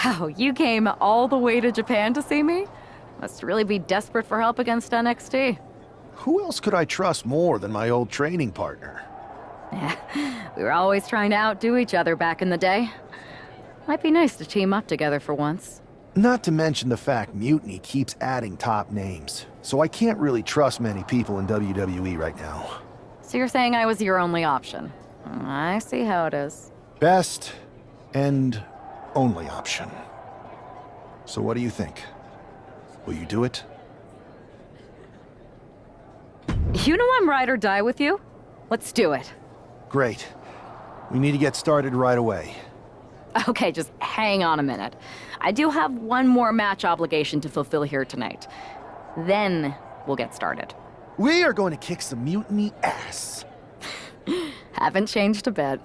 Wow, you came all the way to Japan to see me? Must really be desperate for help against NXT. Who else could I trust more than my old training partner? We were always trying to outdo each other back in the day. Might be nice to team up together for once. Not to mention the fact Mutiny keeps adding top names, so I can't really trust many people in WWE right now. So you're saying I was your only option? I see how it is. Best and only option. So what do you think? Will you do it? You know I'm ride or die with you. Let's do it. Great. We need to get started right away. Okay, just hang on a minute. I do have one more match obligation to fulfill here tonight. Then we'll get started. We are going to kick some Mutiny ass. Haven't changed a bit.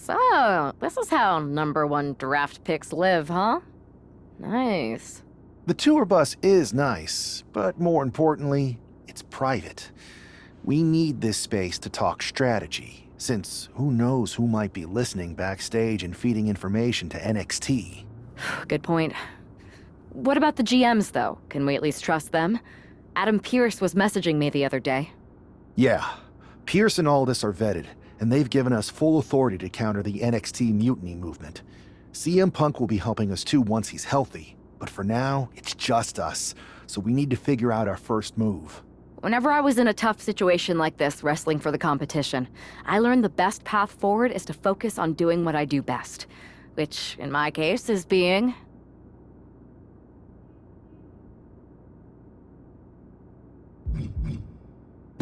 So, this is how #1 draft picks live, huh? Nice. The tour bus is nice, but more importantly, it's private. We need this space to talk strategy, since who knows who might be listening backstage and feeding information to NXT. Good point. What about the GMs, though? Can we at least trust them? Adam Pearce was messaging me the other day. Yeah, Pierce and Aldis are vetted, and they've given us full authority to counter the NXT mutiny movement. CM Punk will be helping us too once he's healthy, but for now, it's just us, so we need to figure out our first move. Whenever I was in a tough situation like this, wrestling for the competition, I learned the best path forward is to focus on doing what I do best. Which, in my case, is being...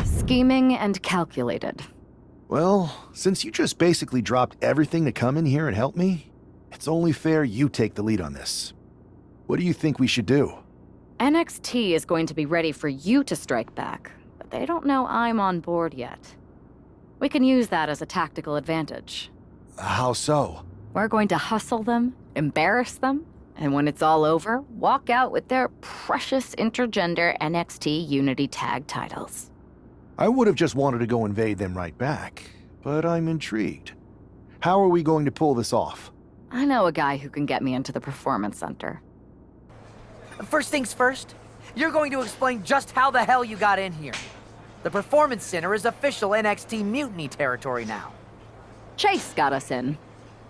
scheming and calculated. Well, since you just basically dropped everything to come in here and help me, it's only fair you take the lead on this. What do you think we should do? NXT is going to be ready for you to strike back, but they don't know I'm on board yet. We can use that as a tactical advantage. How so? We're going to hustle them, embarrass them, and when it's all over, walk out with their precious intergender NXT Unity Tag titles. I would have just wanted to go invade them right back, but I'm intrigued. How are we going to pull this off? I know a guy who can get me into the Performance Center. First things first, you're going to explain just how the hell you got in here. The Performance Center is official NXT Mutiny territory now. Chase got us in,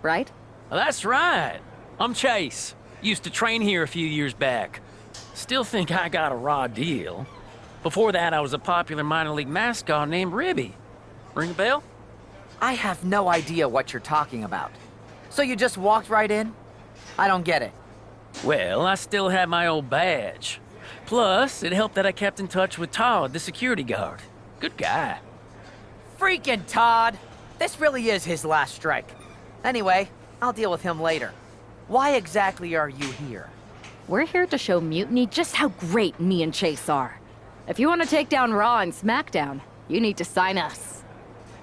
right? That's right. I'm Chase. Used to train here a few years back. Still think I got a raw deal. Before that, I was a popular minor league mascot named Ribby. Ring a bell? I have no idea what you're talking about. So you just walked right in? I don't get it. Well, I still had my old badge. Plus, it helped that I kept in touch with Todd, the security guard. Good guy. Freaking Todd! This really is his last strike. Anyway, I'll deal with him later. Why exactly are you here? We're here to show Mutiny just how great me and Chase are. If you want to take down Raw and SmackDown, you need to sign us.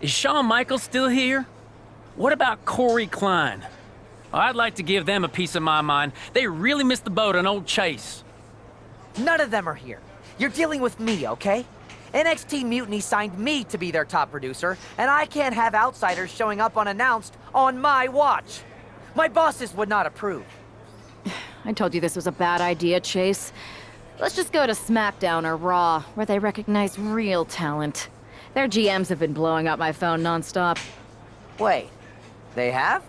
Is Shawn Michaels still here? What about Corey Klein? I'd like to give them a piece of my mind. They really missed the boat on old Chase. None of them are here. You're dealing with me, okay? NXT Mutiny signed me to be their top producer, and I can't have outsiders showing up unannounced on my watch. My bosses would not approve. I told you this was a bad idea, Chase. Let's just go to SmackDown or Raw, where they recognize real talent. Their GMs have been blowing up my phone nonstop. Wait, they have?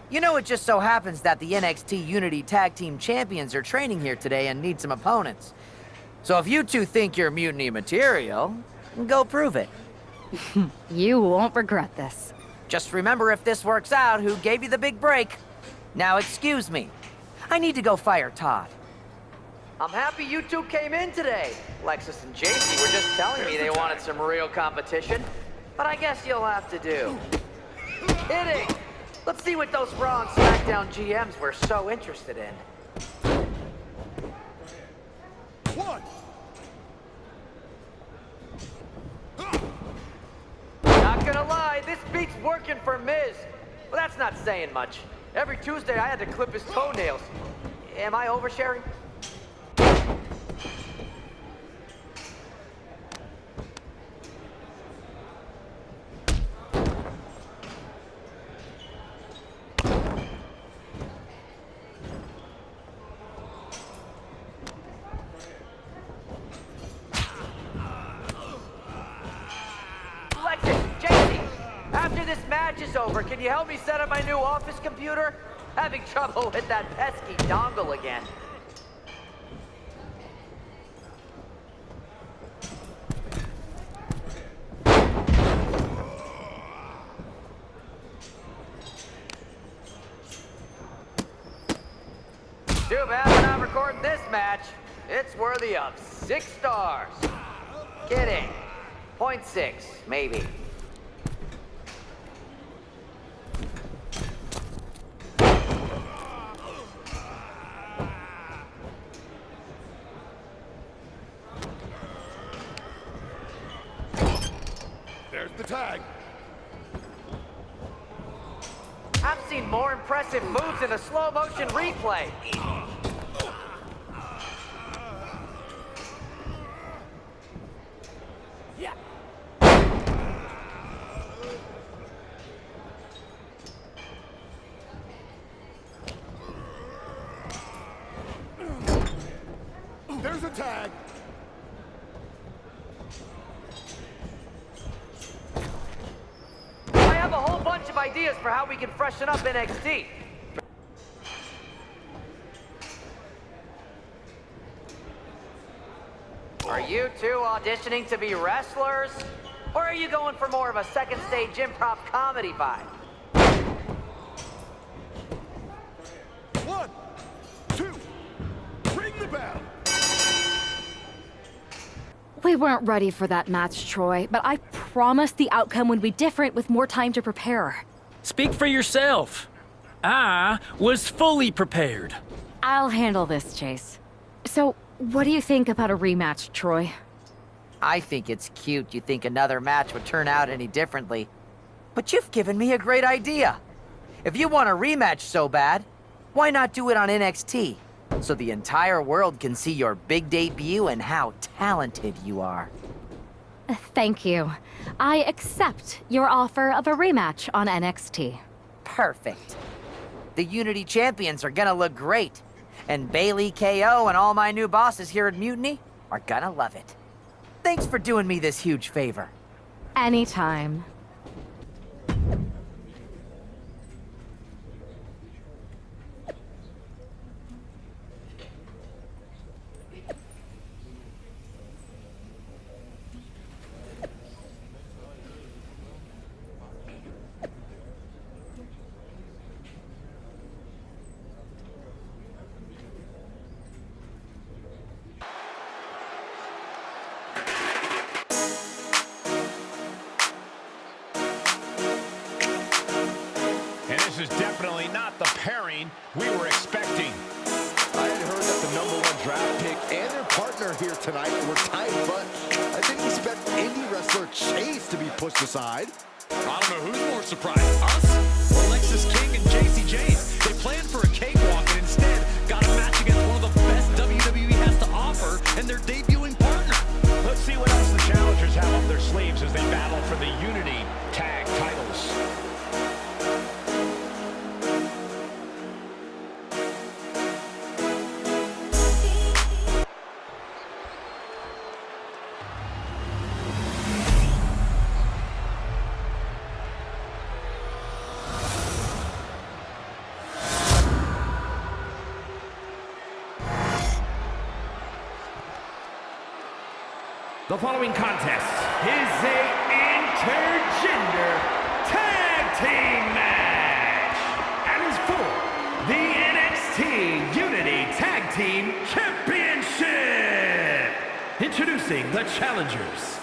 You know, it just so happens that the NXT Unity Tag Team Champions are training here today and need some opponents. So if you two think you're Mutiny material, go prove it. You won't regret this. Just remember, if this works out, who gave you the big break. Now excuse me. I need to go fire Todd. I'm happy you two came in today. Lexus and JC were just telling me they wanted some real competition. But I guess you'll have to do. Hitting! Let's see what those Raw and SmackDown GMs were so interested in. One. Not gonna lie, this beat's working for Miz. Well, that's not saying much. Every Tuesday I had to clip his toenails. Am I oversharing? After this match is over, can you help me set up my new office computer? Having trouble with that pesky dongle again. Too bad we're not recording this match. It's worthy of 6 stars. Kidding. 0.6, maybe. There's the tag. I've seen more impressive moves in a slow-motion replay. Yeah. There's a tag. I have a whole bunch of ideas for how we can freshen up NXT. Are you two auditioning to be wrestlers? Or are you going for more of a second stage improv comedy vibe? 1, 2, ring the bell. We weren't ready for that match, Troy, but I promise the outcome would be different with more time to prepare. Speak for yourself. I was fully prepared. I'll handle this, Chase. So, what do you think about a rematch, Troy? I think it's cute you think another match would turn out any differently. But you've given me a great idea. If you want a rematch so bad, why not do it on NXT? So the entire world can see your big debut and how talented you are. Thank you. I accept your offer of a rematch on NXT. Perfect. The Unity champions are gonna look great. And Bailey, KO, and all my new bosses here at Mutiny are gonna love it. Thanks for doing me this huge favor. Anytime. And this is definitely not the pairing we were expecting. I had heard that the #1 draft pick and their partner here tonight were tight, but I didn't expect indie wrestler Chase to be pushed aside. I don't know who's more surprised, us or Lexis King and JC James. They planned for a cakewalk and instead got a match against one of the best WWE has to offer and their debuting partner. Let's see what else the challengers have up their sleeves as they battle for the Unity Tag titles. The following contest is a intergender tag team match and is for the NXT Unity Tag Team Championship. Introducing the challengers,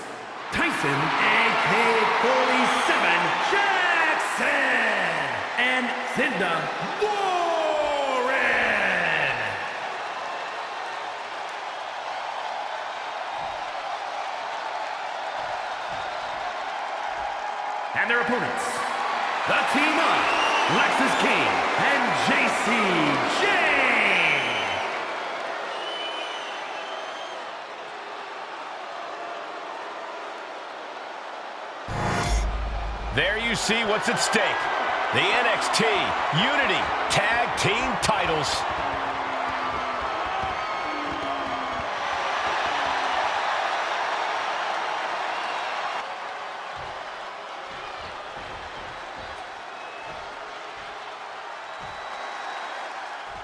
Tyson AK-47 Jackson and Cinda Warren. And their opponents, the team of Lexis King and JC Jane. There you see what's at stake. The NXT Unity Tag Team titles.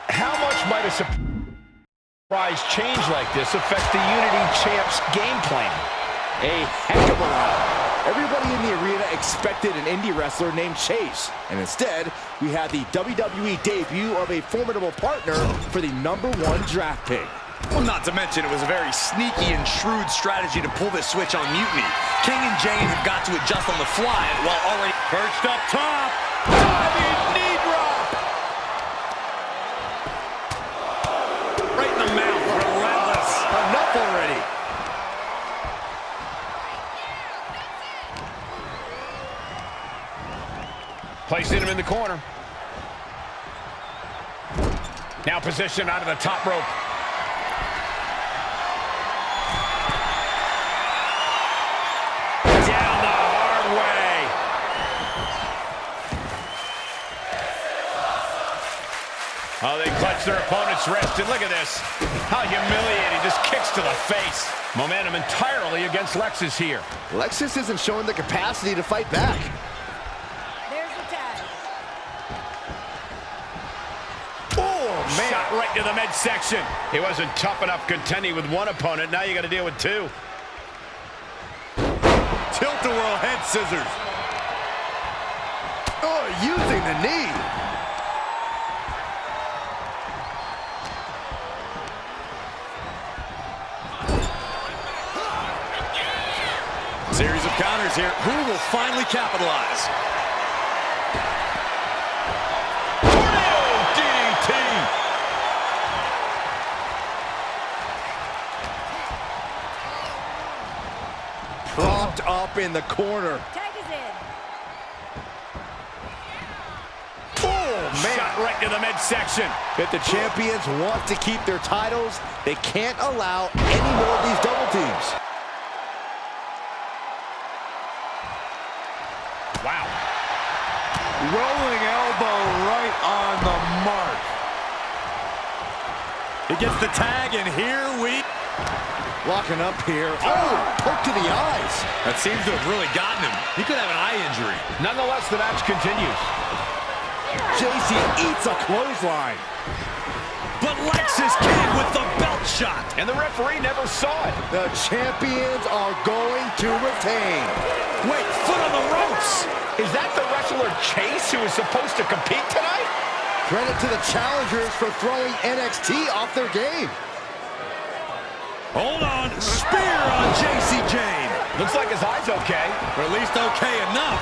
How much might a surprise change like this affect the Unity Champs' game plan? A heck of a round. Everybody in the arena expected an indie wrestler named Chase, and instead, we had the WWE debut of a formidable partner for the #1 draft pick. Well, not to mention it was a very sneaky and shrewd strategy to pull this switch on Mutiny. King and Jane have got to adjust on the fly while already Perched up top. Diving knee drop. right in the mouth. Relentless. Enough already. Placing him in the corner. Now positioned out of the top rope. Down the hard way. Oh, they clutch their opponent's wrist, and look at this. How humiliating, just kicks to the face. Momentum entirely against Lexis here. Lexis isn't showing the capacity to fight back. There's the tag. Oh, man. Shot right to the midsection. He wasn't tough enough contending with one opponent. Now you got to deal with two. Tilt-a-whirl head scissors. Oh, using the knee. Series of counters here. Who will finally capitalize? Tornado DDT. Propped up in the corner. Tag is in. Oh, man. Shot right to the midsection. If the champions want to keep their titles, they can't allow any more of these double teams. Wow. Rolling elbow right on the mark. He gets the tag, and here we... Locking up here. Oh, poke to the eyes. That seems to have really gotten him. He could have an eye injury. Nonetheless, the match continues. JC eats a clothesline. But Lexis King with the belt shot. And the referee never saw it. The champions are going to retain. Wait, foot on the ropes. Is that the wrestler Chase who is supposed to compete tonight? Credit to the challengers for throwing NXT off their game. Hold on. Spear on JC Jane. Looks like his eye's okay. Or at least okay enough.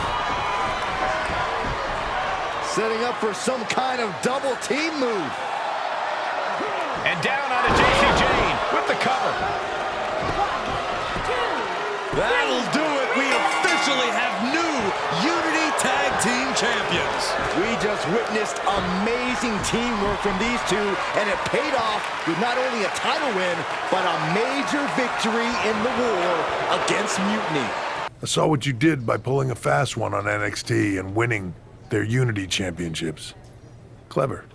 Setting up for some kind of double team move. And down onto JC Jane with the cover. That'll do it. We officially have new Unity Tag Team Champions. We just witnessed amazing teamwork from these two, and it paid off with not only a title win, but a major victory in the war against Mutiny. I saw what you did by pulling a fast one on NXT and winning their Unity Championships. Clever.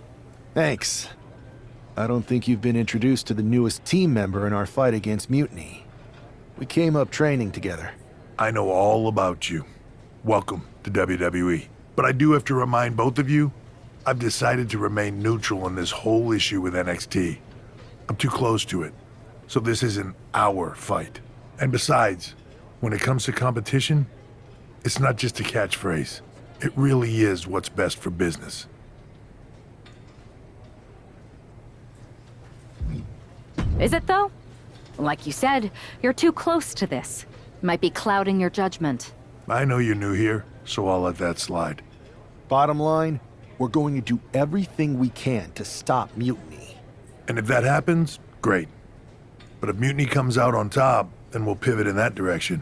Thanks. I don't think you've been introduced to the newest team member in our fight against Mutiny. We came up training together. I know all about you. Welcome to WWE. But I do have to remind both of you, I've decided to remain neutral in this whole issue with NXT. I'm too close to it, so this isn't our fight. And besides, when it comes to competition, it's not just a catchphrase. It really is what's best for business. Is it, though? Like you said, you're too close to this. Might be clouding your judgment. I know you're new here, so I'll let that slide. Bottom line, we're going to do everything we can to stop Mutiny. And if that happens, great. But if Mutiny comes out on top, then we'll pivot in that direction.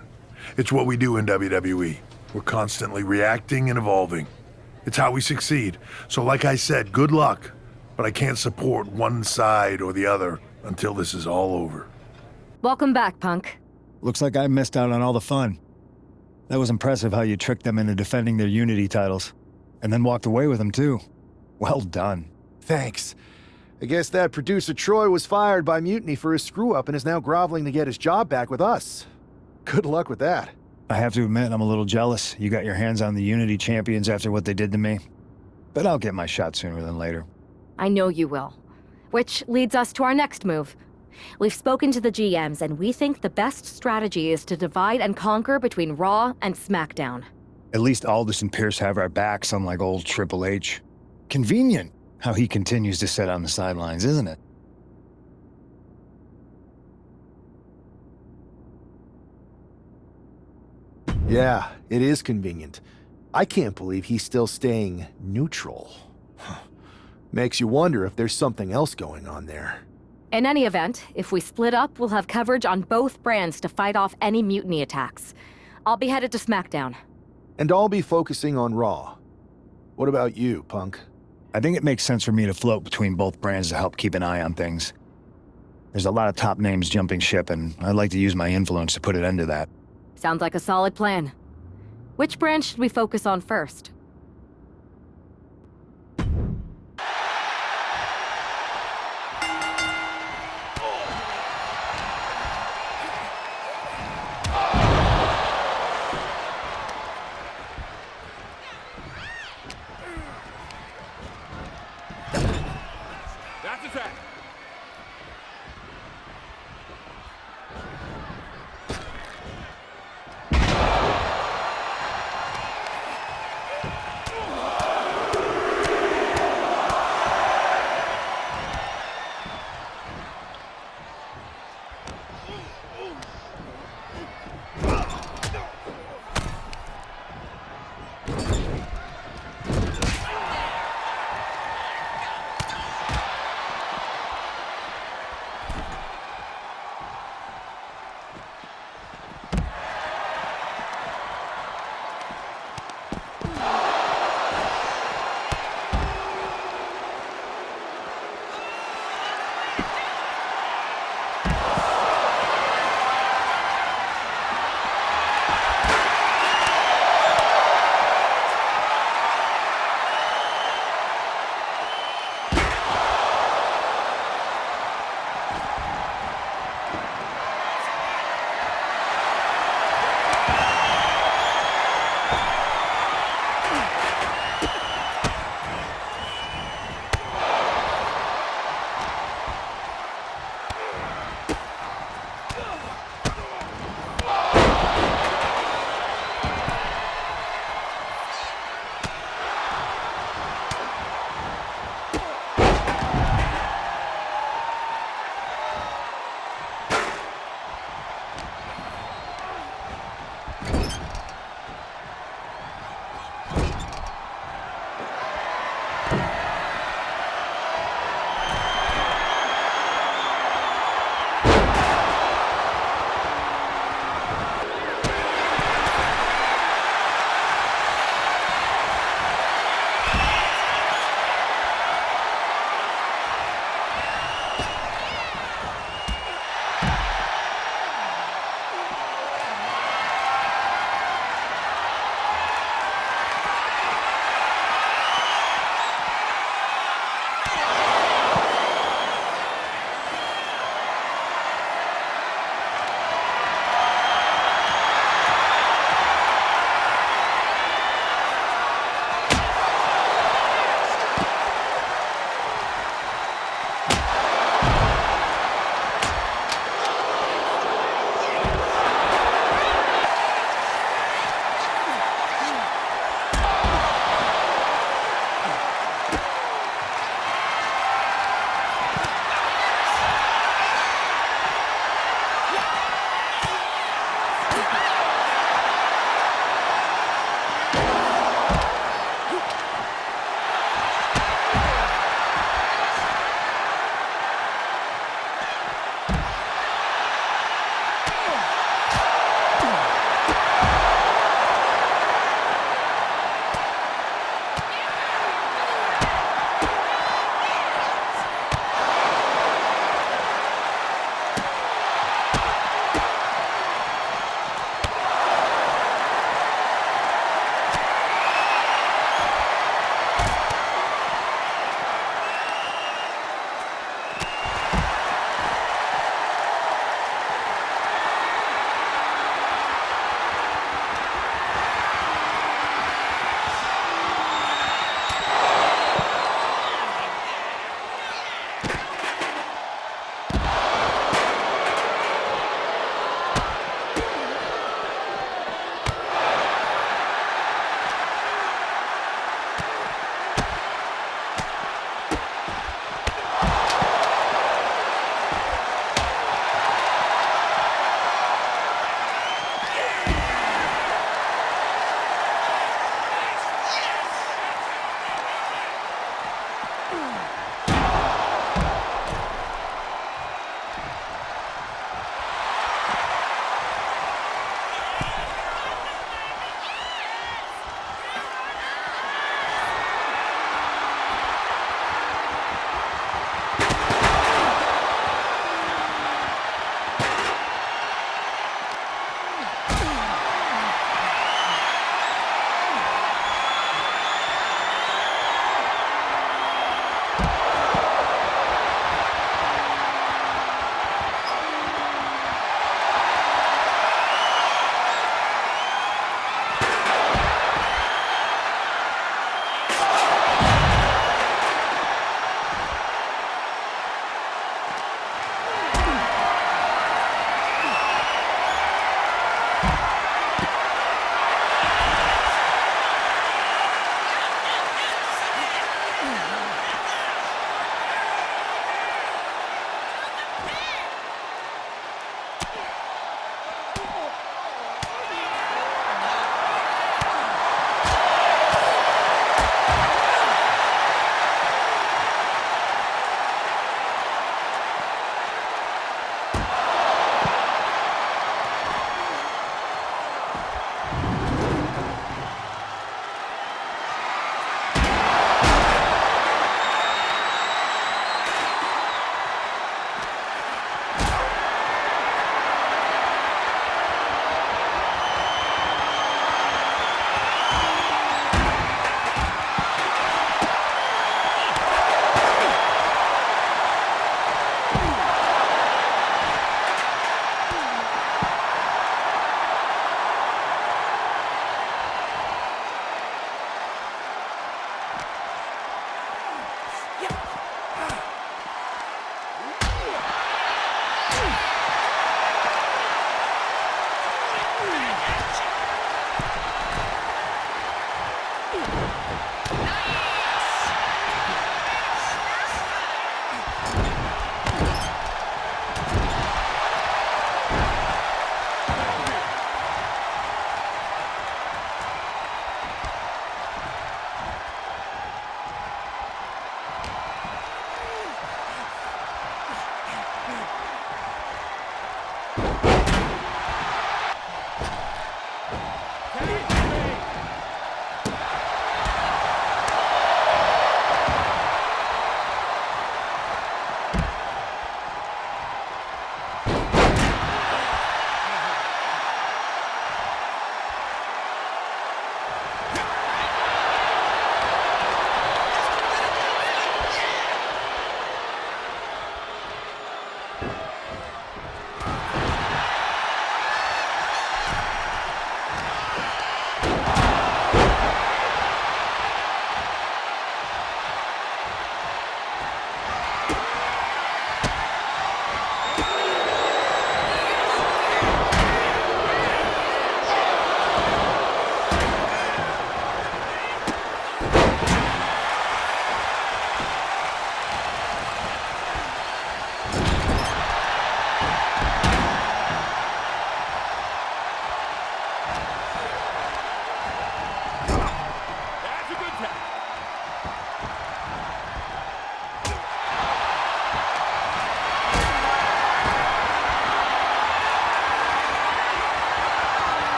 It's what we do in WWE. We're constantly reacting and evolving. It's how we succeed. So like I said, good luck. But I can't support one side or the other until this is all over. Welcome back, Punk. Looks like I missed out on all the fun. That was impressive how you tricked them into defending their Unity titles. And then walked away with them, too. Well done. Thanks. I guess that producer Troy was fired by Mutiny for his screw-up and is now groveling to get his job back with us. Good luck with that. I have to admit, I'm a little jealous you got your hands on the Unity champions after what they did to me. But I'll get my shot sooner than later. I know you will. Which leads us to our next move. We've spoken to the GMs, and we think the best strategy is to divide and conquer between Raw and SmackDown. At least Aldous and Pierce have our backs, unlike old Triple H. Convenient how he continues to sit on the sidelines, isn't it? Yeah, it is convenient. I can't believe he's still staying neutral. Makes you wonder if there's something else going on there. In any event, if we split up, we'll have coverage on both brands to fight off any Mutiny attacks. I'll be headed to SmackDown. And I'll be focusing on Raw. What about you, Punk? I think it makes sense for me to float between both brands to help keep an eye on things. There's a lot of top names jumping ship, and I'd like to use my influence to put an end to that. Sounds like a solid plan. Which brand should we focus on first? That's a fact.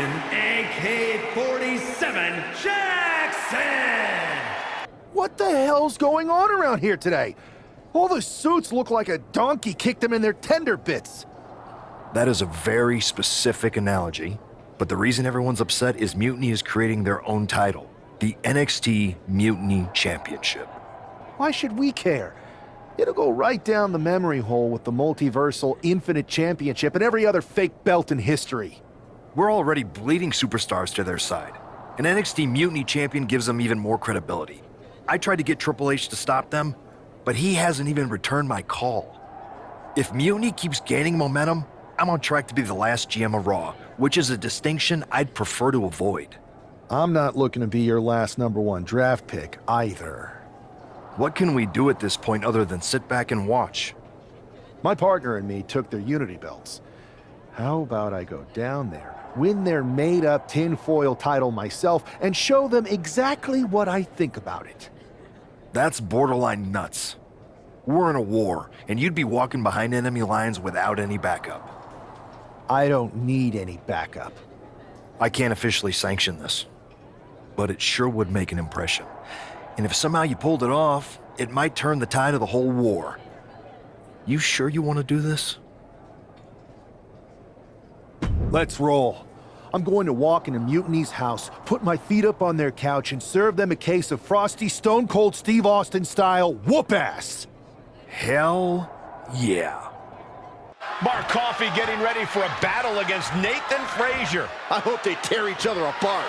AK-47 Jackson! What the hell's going on around here today? All the suits look like a donkey kicked them in their tender bits. That is a very specific analogy, but the reason everyone's upset is Mutiny is creating their own title, the NXT Mutiny Championship. Why should we care? It'll go right down the memory hole with the multiversal Infinite Championship and every other fake belt in history. We're already bleeding superstars to their side. An NXT Mutiny champion gives them even more credibility. I tried to get Triple H to stop them, but he hasn't even returned my call. If Mutiny keeps gaining momentum, I'm on track to be the last GM of Raw, which is a distinction I'd prefer to avoid. I'm not looking to be your last #1 draft pick either. What can we do at this point other than sit back and watch? My partner and me took their Unity belts. How about I go down there, win their made-up tinfoil title myself, and show them exactly what I think about it? That's borderline nuts. We're in a war, and you'd be walking behind enemy lines without any backup. I don't need any backup. I can't officially sanction this, but it sure would make an impression. And if somehow you pulled it off, it might turn the tide of the whole war. You sure you want to do this? Let's roll. I'm going to walk into Mutiny's house, put my feet up on their couch, and serve them a case of frosty Stone Cold Steve Austin style whoop-ass. Hell yeah. Mark Coffey getting ready for a battle against Nathan Frazier. I hope they tear each other apart.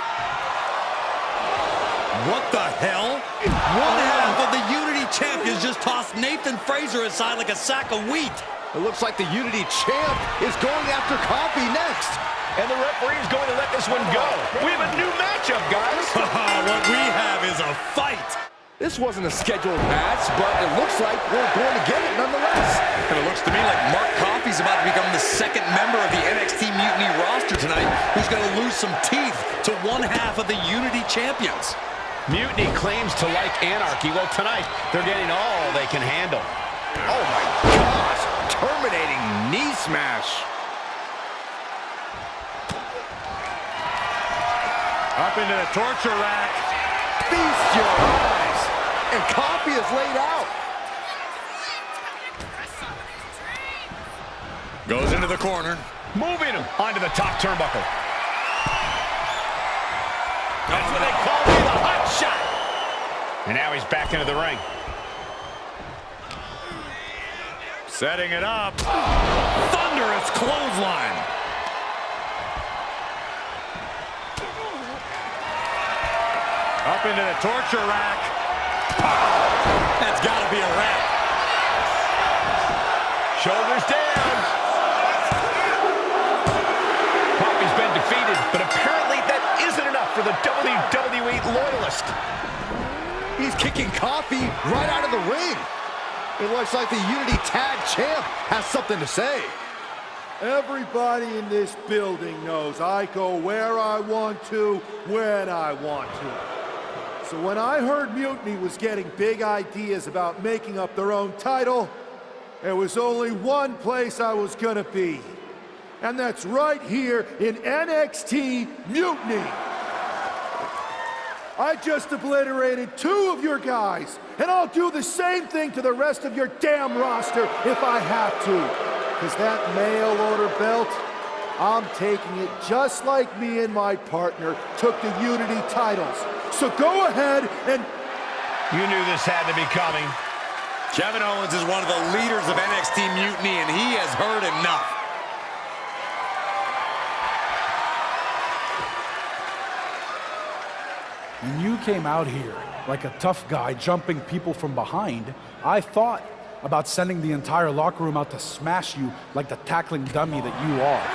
What the hell? One half of the Unity champions just tossed Nathan Frazier aside like a sack of wheat. It looks like the Unity champ is going after Coffey next. And the referee's going to let this one go. We have a new matchup, guys. What we have is a fight. This wasn't a scheduled match, but it looks like we're going to get it nonetheless. And it looks to me like Mark Coffey's about to become the second member of the NXT Mutiny roster tonight who's going to lose some teeth to one half of the Unity champions. Mutiny claims to like anarchy. Well, tonight, they're getting all they can handle. Oh my gosh, terminating knee smash. Up into the torture rack. Feast your eyes. And Coffey is laid out. Goes into the corner. moving him onto the top turnbuckle. That's what they call me, the hot shot. And now he's back into the ring. Setting it up. Thunderous clothesline. Up into the torture rack. That's got to be a wrap. Shoulders down. Poppy's been defeated, but apparently that isn't enough for the WWE loyalist. He's kicking Coffee right out of the ring. It looks like the Unity Tag Champ has something to say. Everybody in this building knows I go where I want to, when I want to. So when I heard Mutiny was getting big ideas about making up their own title, there was only one place I was gonna be. And that's right here in NXT Mutiny. I just obliterated 2 of your guys, and I'll do the same thing to the rest of your damn roster if I have to. Because that mail order belt, I'm taking it just like me and my partner took the Unity titles. So go ahead and... You knew this had to be coming. Kevin Owens is one of the leaders of NXT Mutiny, and he has heard enough. When you came out here like a tough guy jumping people from behind, I thought about sending the entire locker room out to smash you like the tackling dummy that you are.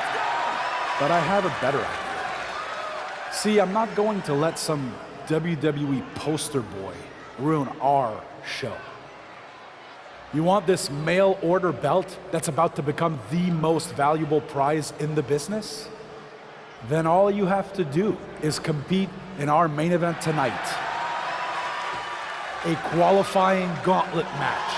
But I have a better idea. See, I'm not going to let some WWE poster boy ruin our show. You want this mail order belt that's about to become the most valuable prize in the business? Then all you have to do is compete in our main event tonight. A qualifying gauntlet match.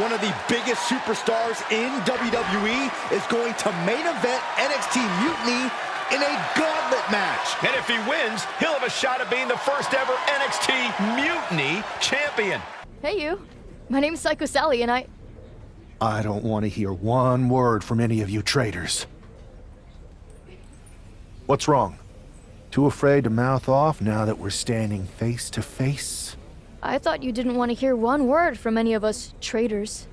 One of the biggest superstars in WWE is going to main event NXT Mutiny in a gauntlet match. And if he wins, he'll have a shot at being the first ever NXT Mutiny champion. Hey, you. My name's Psycho Sally, and I don't want to hear one word from any of you traitors. What's wrong? Too afraid to mouth off now that we're standing face to face? I thought you didn't want to hear one word from any of us traitors.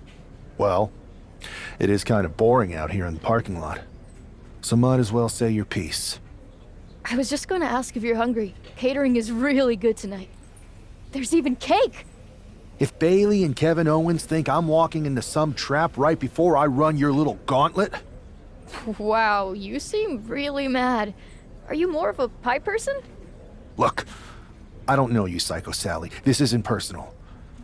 Well, it is kind of boring out here in the parking lot. So might as well say your piece. I was just going to ask if you're hungry. Catering is really good tonight. There's even cake! If Bailey and Kevin Owens think I'm walking into some trap right before I run your little gauntlet... Wow, you seem really mad. Are you more of a pie person? Look, I don't know you, Psycho Sally. This isn't personal.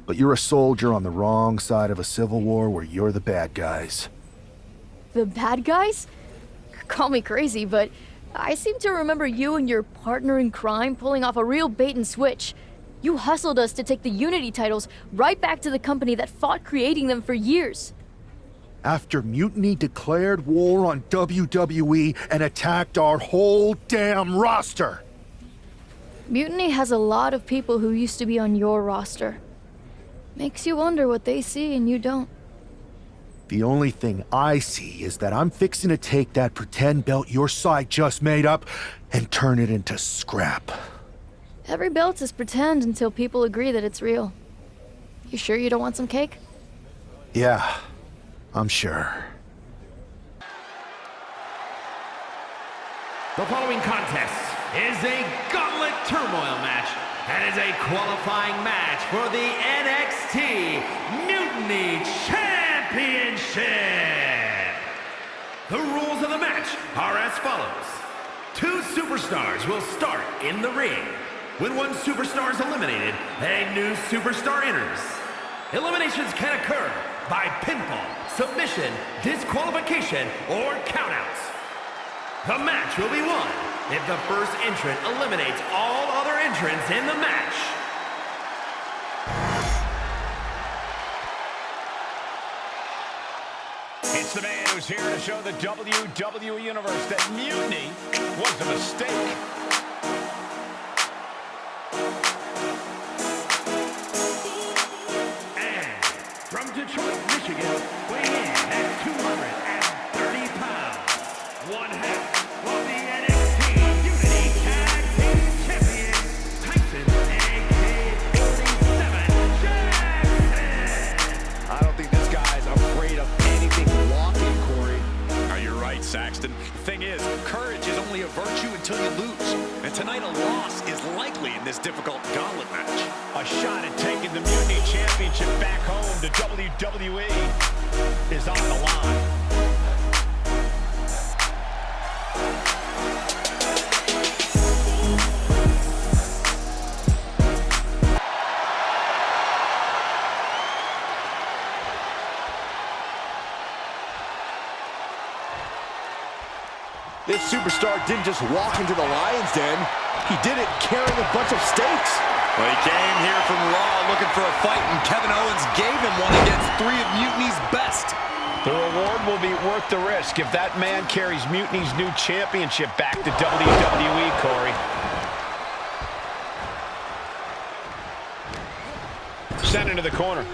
But you're a soldier on the wrong side of a civil war where you're the bad guys. The bad guys? Call me crazy, but I seem to remember you and your partner in crime pulling off a real bait and switch. You hustled us to take the Unity titles right back to the company that fought creating them for years. After Mutiny declared war on WWE and attacked our whole damn roster. Mutiny has a lot of people who used to be on your roster. Makes you wonder what they see and you don't. The only thing I see is that I'm fixing to take that pretend belt your side just made up and turn it into scrap. Every belt is pretend until people agree that it's real. You sure you don't want some cake? Yeah, I'm sure. The following contest is a Gauntlet Turmoil match and is a qualifying match for the NXT Mutiny Championship. The rules of the match are as follows. 2 superstars will start in the ring. When one superstar is eliminated, a new superstar enters. Eliminations can occur by pinfall, submission, disqualification, or countouts. The match will be won if the first entrant eliminates all other entrants in the match. It's the man who's here to show the WWE Universe that Mutiny was a mistake. And from Detroit, Michigan, weighing in at 235 right, Saxton. The thing is, courage is only a virtue until you lose. And tonight a loss is likely in this difficult gauntlet match. A shot at taking the Mutiny Championship back home to WWE is on the line. This superstar didn't just walk into the Lion's Den. He did it carrying a bunch of stakes. Well, he came here from Raw looking for a fight, and Kevin Owens gave him one against 3 of Mutiny's best. The reward will be worth the risk if that man carries Mutiny's new championship back to WWE, Corey. Sent into the corner.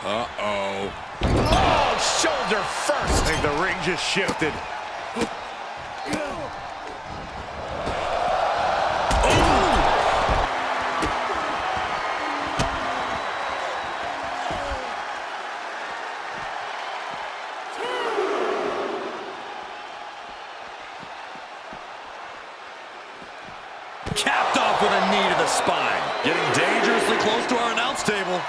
Uh-oh. Oh, shoulder first. I think the ring just shifted. Capped off with a knee to the spine. Getting dangerously close to our announce table.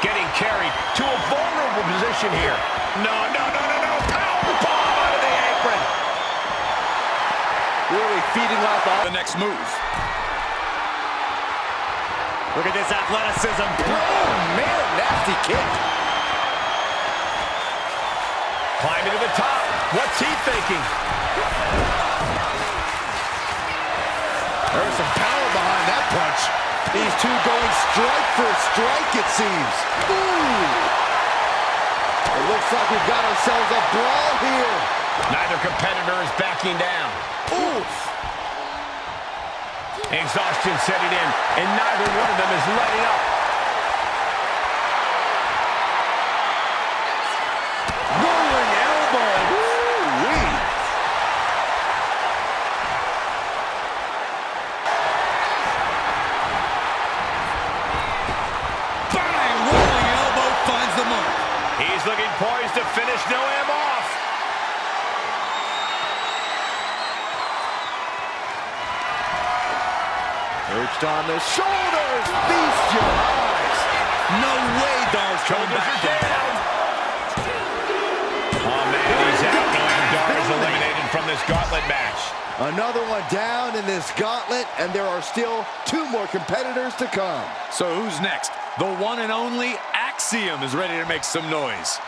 Getting carried to a vulnerable position here. No. Power bomb out of the apron. Really feeding off The next move. Look at this athleticism. Oh, man, nasty kick. Climbing to the top. What's he thinking? There's some power behind that punch. These two going strike for strike, it seems. Ooh! It looks like we've got ourselves a brawl here. Neither competitor is backing down. Oof! Exhaustion setting in, and neither one of them is letting up. Rolling elbow. Woo-wee. Bang! Rolling elbow finds the mark. He's looking poised to finish Noam off. Perched on the shoulders. Feast your eyes. No way Dar's coming Shoulders back are from that. down. Oh, man, he's out. Noam Dar is eliminated from this gauntlet match. Another one down in this gauntlet, and there are still 2 more competitors to come. So who's next? The one and only Axiom is ready to make some noise.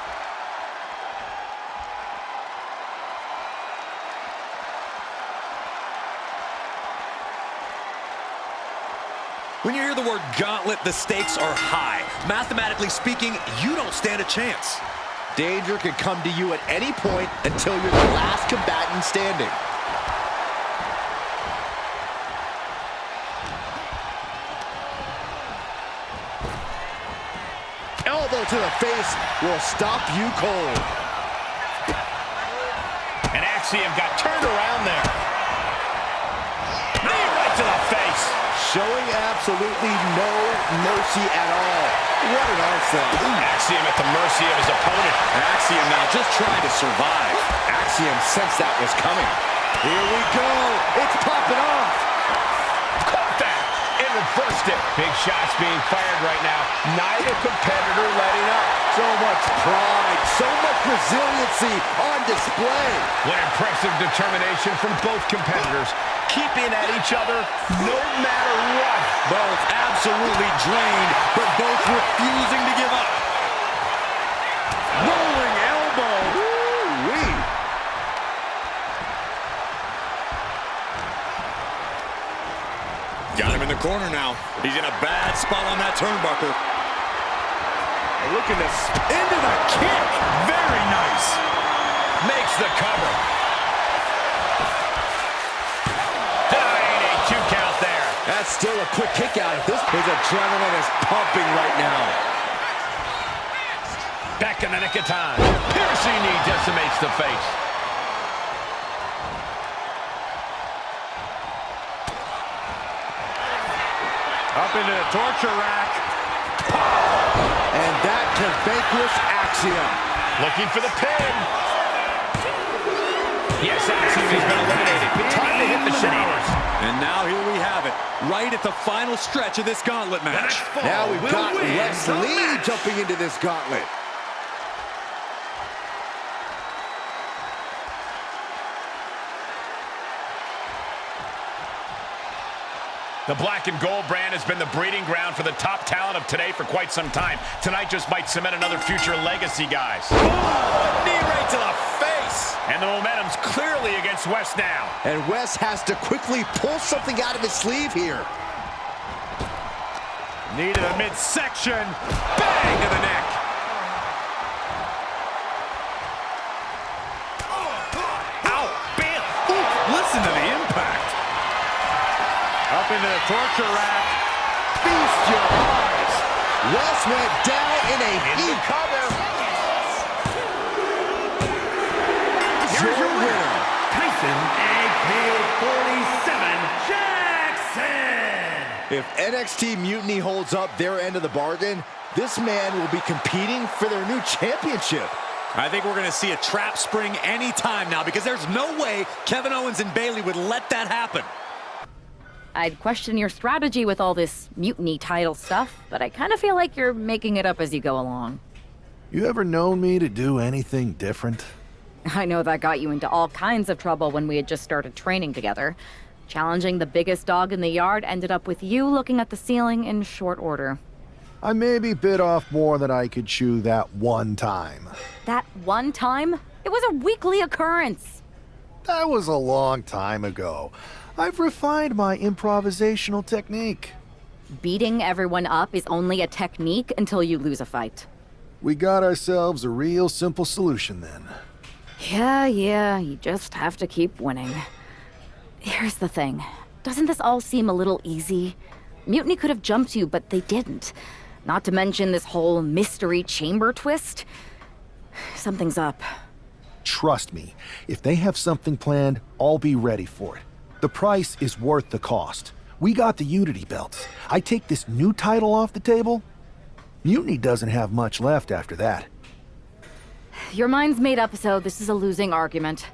When you hear the word gauntlet, the stakes are high. Mathematically speaking, you don't stand a chance. Danger can come to you at any point until you're the last combatant standing. Elbow to the face will stop you cold. And Axiom got turned around there. Knee right to the face. Showing absolutely no mercy at all. What an onslaught. Axiom at the mercy of his opponent. Axiom now just trying to survive. Axiom sensed that was coming. Here we go. It's popping off. Caught that. It reversed it. Big shots being fired right now. Neither competitor letting up. So much pride, so much resiliency on display. What impressive determination from both competitors. Keeping at each other no matter what. Both absolutely drained, but both refusing to give up. Rolling elbow. Woo-wee. Got him in the corner now. He's in a bad spot on that turnbuckle. Looking to into the kick. Very nice. Makes the cover. Denying a 2 count there. That's still a quick kick out. His adrenaline is pumping right now. Back in the nick of time. Piercing knee decimates the face. Up into the torture rack. And that can vanquish Axiom. Looking for the pin. Yes, Axiom has been eliminated. Time to hit the showers. And now here we have it, right at the final stretch of this gauntlet match. Now we've got Wes Lee jumping into this gauntlet. The black and gold brand has been the breeding ground for the top talent of today for quite some time. Tonight just might cement another future legacy, guys. Oh, knee right to the face. And the momentum's clearly against Wes now. And Wes has to quickly pull something out of his sleeve here. Knee to the midsection. Bang to the neck. Ow, bam. Ooh, listen to the impact. Up into the torture rack. Feast your eyes. Wes went down in a heap. Cover. Here's your winner. Tyson AK-47 Jackson. If NXT Mutiny holds up their end of the bargain, this man will be competing for their new championship. I think we're going to see a trap spring anytime now because there's no way Kevin Owens and Bayley would let that happen. I'd question your strategy with all this mutiny title stuff, but I kind of feel like you're making it up as you go along. You ever known me to do anything different? I know that got you into all kinds of trouble when we had just started training together. Challenging the biggest dog in the yard ended up with you looking at the ceiling in short order. I maybe bit off more than I could chew that one time. That one time? It was a weekly occurrence. That was a long time ago. I've refined my improvisational technique. Beating everyone up is only a technique until you lose a fight. We got ourselves a real simple solution then. Yeah, you just have to keep winning. Here's the thing. Doesn't this all seem a little easy? Mutiny could have jumped you, but they didn't. Not to mention this whole mystery chamber twist. Something's up. Trust me, if they have something planned, I'll be ready for it. The price is worth the cost. We got the Unity belts. I take this new title off the table. Mutiny doesn't have much left after that. Your mind's made up, so this is a losing argument.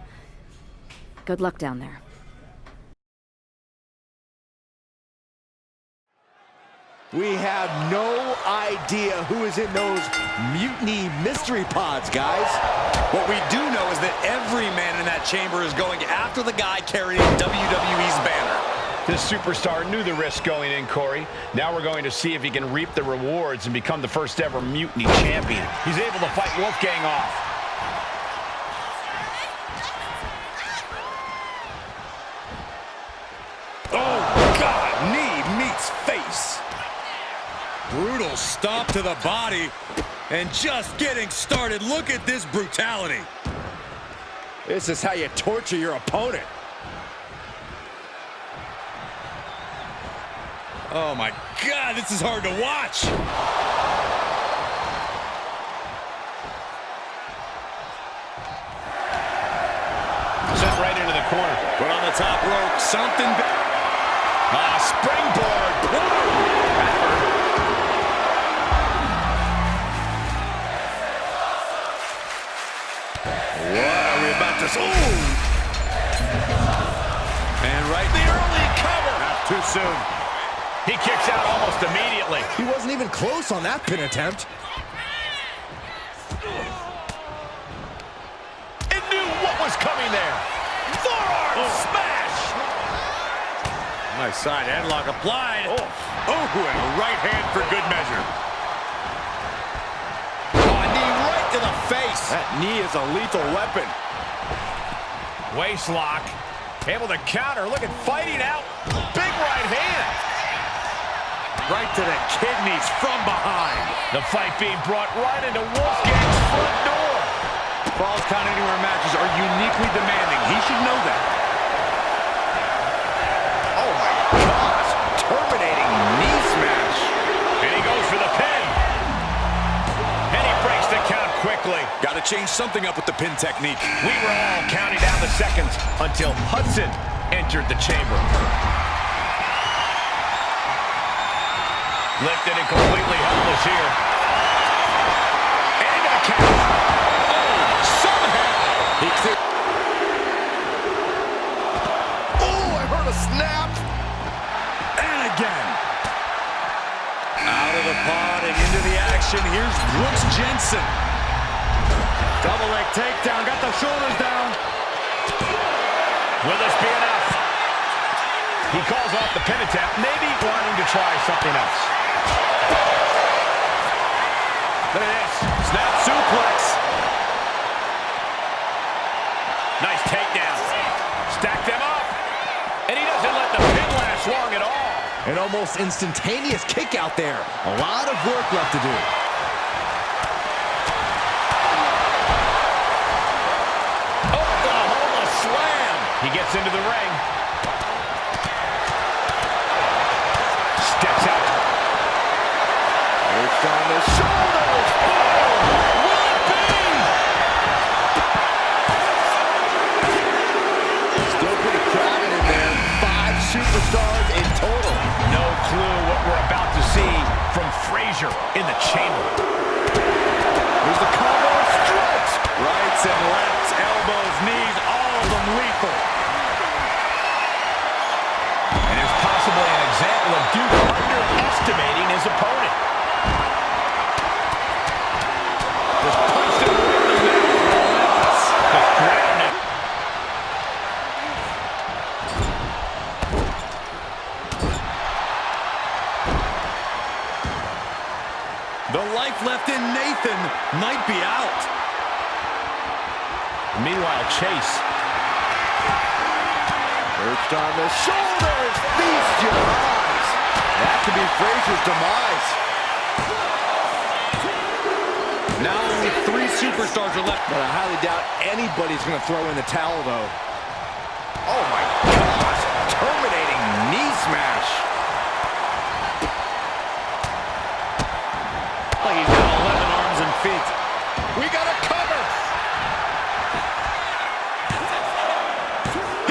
Good luck down there. We have no idea who is in those Mutiny mystery pods, guys. What we do know is that every man in that chamber is going after the guy carrying WWE's banner. This superstar knew the risk going in, Corey. Now we're going to see if he can reap the rewards and become the first ever Mutiny champion. He's able to fight Wolfgang off. Oh, God, knee meets face. Brutal stomp to the body. And just getting started. Look at this brutality. This is how you torture your opponent. Oh my God, this is hard to watch. Set right into the corner. Put on the top rope, something. Springboard. What are we about to see? And right the early cover. Not too soon. He kicks out almost immediately. He wasn't even close on that pin attempt. It knew what was coming there. Forearm smash. Nice side headlock applied. Oh, and a right hand for good measure. Knee right to the face. That knee is a lethal weapon. Waist lock. Able to counter. Look at fighting out. Big right hand. Right to the kidneys from behind. The fight being brought right into Wolfgang's front door. Falls Count Anywhere matches are uniquely demanding. He should know that. Oh my gosh. Terminating knee smash. And he goes for the pin. And he breaks the count quickly. Got to change something up with the pin technique. We were all counting down the seconds until Hudson entered the chamber. Lifted and completely helpless here. And into the count. Oh, somehow. He cleared. Oh, I heard a snap. And again. Out of the pod and into the action. Here's Brooks Jensen. Double leg takedown. Got the shoulders down. Will this be enough? He calls off the pin attempt, maybe wanting to try something else. Look at this. Snap suplex. Nice takedown. Stack them up. And he doesn't let the pin last long at all. An almost instantaneous kick out there. A lot of work left to do. Oklahoma slam. He gets into the ring. Steps out. It's on the shoulders. Will it be? Still pretty crowded in there. 5 superstars in total. No clue what we're about to see from Frazier in the chamber. Here's the combo of strikes. Rights and lefts, elbows, knees, all of them lethal. And here's possibly an example of Duke underestimating his opponent. Just punched him right in the middle. Just grabbed him. The life left in Nathan might be out. Meanwhile, Chase. Perched on the shoulders. Feast your eyes. That could be Frazier's demise. Now only 3 superstars are left. But I highly doubt anybody's going to throw in the towel, though. Oh, my gosh. Terminating knee smash. Like he's got 11 arms and feet. We got a cover.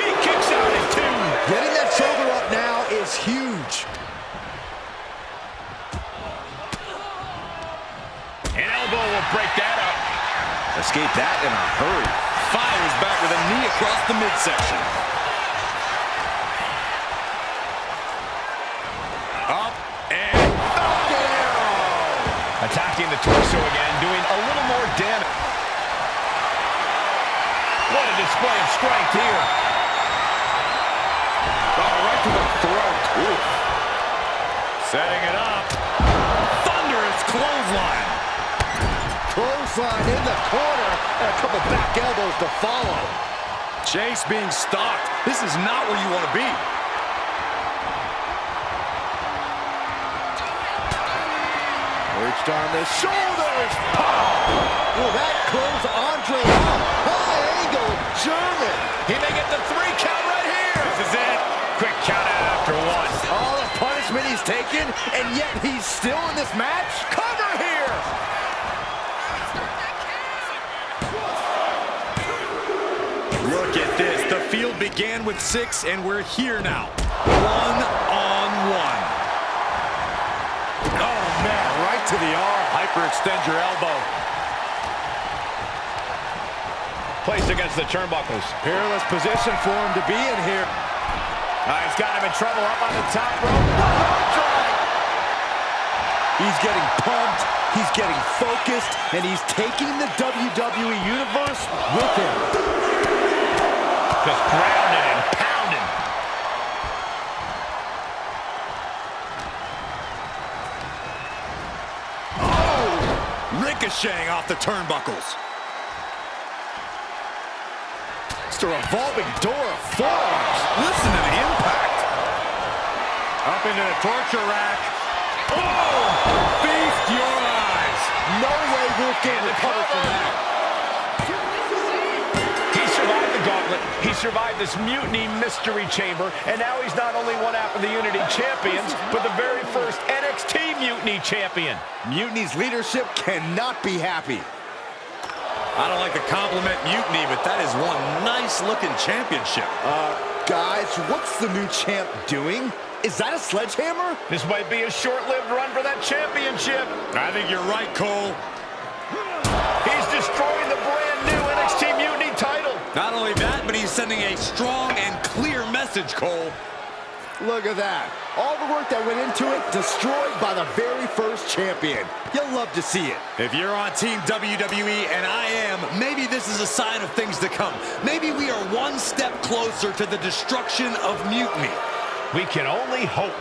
He kicks out at 2. Getting that shoulder up now is huge. An elbow will break that up. Escape that in a hurry. Fires back with a knee across the midsection. Up and attacking the torso again, doing a little more damage. What a display of strength here. oh, right to the throat. Oof. Setting it up. Thunderous clothesline. Clothesline in the corner, and a couple back elbows to follow. Chase being stalked. This is not where you want to be. Perched on the shoulders. Will that close Andre out? High angle German. He may get the 3 count right here. This is it. Quick count out after 1. All the punishment he's taken, and yet he's still in this match. Cover here. Look at this. The field began with 6, and we're here now. 1-on-1. Oh, man, right to the arm. Hyperextend your elbow. Placed against the turnbuckles. Peerless position for him to be in here. He's got him in trouble up on the top rope. He's getting pumped, he's getting focused, and he's taking the WWE Universe with him. Just grounded and pounding. Oh! Ricocheting off the turnbuckles. It's a revolving door of forearms. Listen to the impact. Up into the torture rack. Oh! Feast your eyes. No way Wolfgang recovered from that. He survived the gauntlet. He survived this mutiny mystery chamber, and now he's not only one half of the Unity champions, but the very first NXT Mutiny champion. Mutiny's leadership cannot be happy. I don't like to compliment Mutiny, but that is one nice-looking championship. Guys, what's the new champ doing? Is that a sledgehammer? This might be a short-lived run for that championship. I think you're right, Cole. He's destroying the brand new NXT Mutiny title. Not only that, but he's sending a strong and clear message, Cole. Look at that. All the work that went into it, destroyed by the very first champion. You'll love to see it. If you're on Team WWE, and I am, maybe this is a sign of things to come. Maybe we are one step closer to the destruction of Mutiny. We can only hope.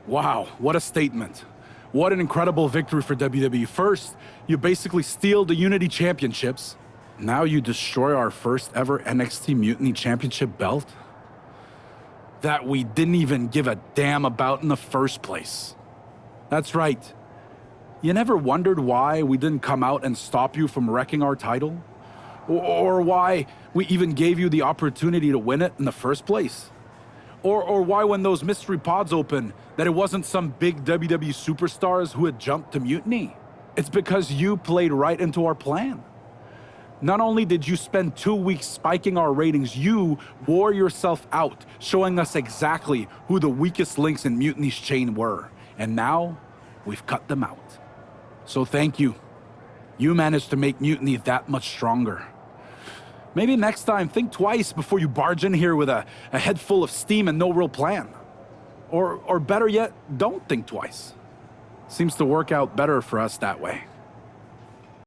Wow, what a statement. What an incredible victory for WWE. First, you basically steal the Unity Championships. Now you destroy our first ever NXT Mutiny Championship belt that we didn't even give a damn about in the first place. That's right. You never wondered why we didn't come out and stop you from wrecking our title? Or why we even gave you the opportunity to win it in the first place? Or why when those mystery pods opened, that it wasn't some big WWE superstars who had jumped to Mutiny? It's because you played right into our plan. Not only did you spend 2 weeks spiking our ratings, you wore yourself out, showing us exactly who the weakest links in Mutiny's chain were. And now, we've cut them out. So thank you. You managed to make Mutiny that much stronger. Maybe next time, think twice before you barge in here with a head full of steam and no real plan. Or better yet, don't think twice. Seems to work out better for us that way.